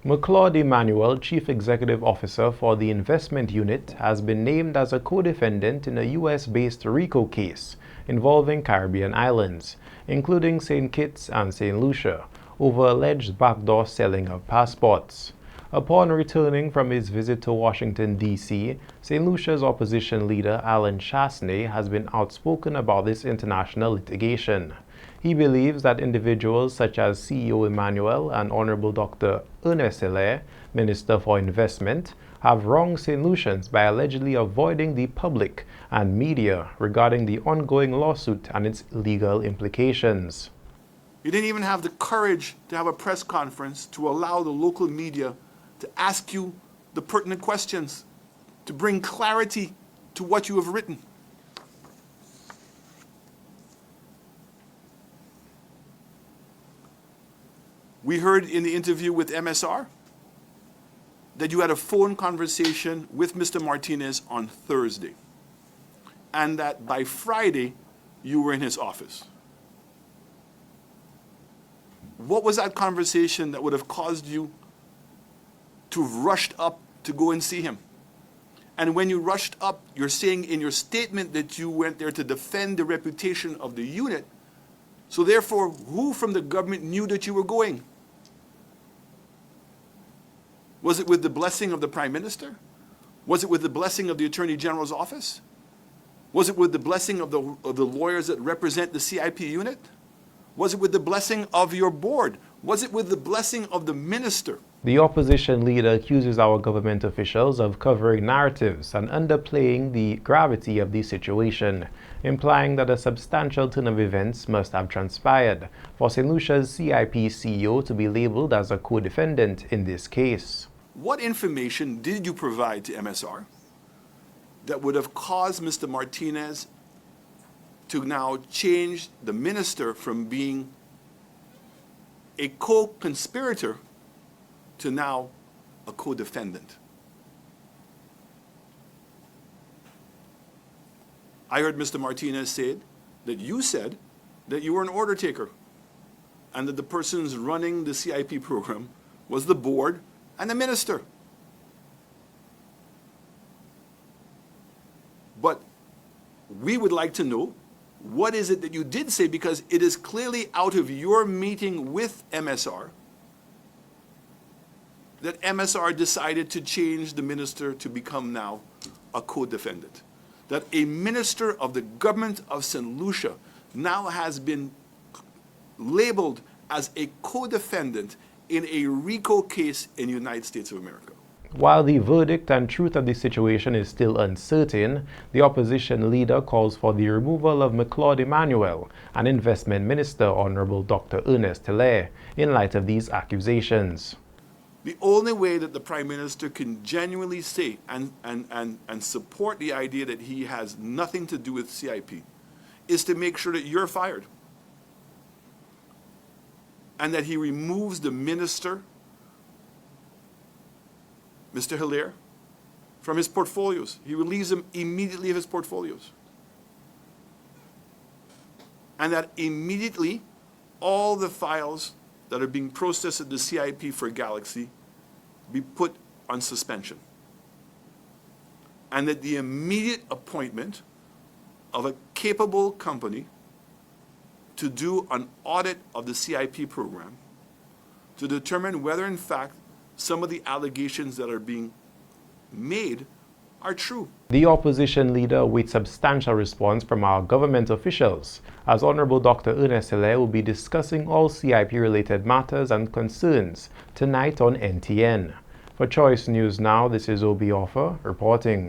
McClaude Emmanuel, Chief Executive Officer for the Investment Unit, has been named as a co-defendant in a U.S.-based RICO case involving Caribbean islands, including St. Kitts and St. Lucia, over alleged backdoor selling of passports. Upon returning from his visit to Washington, D.C., St. Lucia's opposition leader Allen Chastanet has been outspoken about this international litigation. He believes that individuals such as CEO Emmanuel and Honorable Dr. Ernest Hilaire, Minister for Investment, have wronged St. Lucians by allegedly avoiding the public and media regarding the ongoing lawsuit and its legal implications. You didn't even have the courage to have a press conference to allow the local media to ask you the pertinent questions, to bring clarity to what you have written. We heard in the interview with MSR that you had a phone conversation with Mr. Martinez on Thursday, and that by Friday you were in his office. What was that conversation that would have caused you to have rushed up to go and see him? And when you rushed up, you're saying in your statement that you went there to defend the reputation of the unit. So therefore, who from the government knew that you were going? Was it with the blessing of the Prime Minister? Was it with the blessing of the Attorney General's office? Was it with the blessing of the lawyers that represent the CIP unit? Was it with the blessing of your board? Was it with the blessing of the minister? The opposition leader accuses our government officials of covering narratives and underplaying the gravity of the situation, implying that a substantial turn of events must have transpired for St. Lucia's CIP CEO to be labeled as a co-defendant in this case. What information did you provide to MSR that would have caused Mr. Martinez to now change the minister from being a co-conspirator to now a co-defendant? I heard Mr. Martinez say that you said that you were an order taker and that the persons running the CIP program was the board and the minister. But we would like to know, what is it that you did say? Because it is clearly out of your meeting with MSR that MSR decided to change the minister to become now a co-defendant. That a minister of the government of St. Lucia now has been labeled as a co-defendant in a RICO case in the United States of America. While the verdict and truth of the situation is still uncertain, the opposition leader calls for the removal of McClaude Emmanuel and Investment Minister Honorable Dr. Ernest Hilaire in light of these accusations. The only way that the Prime Minister can genuinely say and support the idea that he has nothing to do with CIP is to make sure that you're fired and that he removes the minister, Mr. Hilaire, from his portfolios. He relieves him immediately of his portfolios. And that immediately all the files that are being processed at the CIP for Galaxy be put on suspension. And that the immediate appointment of a capable company to do an audit of the CIP program to determine whether in fact some of the allegations that are being made are true. The opposition leader awaits substantial response from our government officials, as Honorable Dr. Ernest Hilaire will be discussing all CIP-related matters and concerns tonight on NTN. For Choice News Now, this is Obi Offer reporting.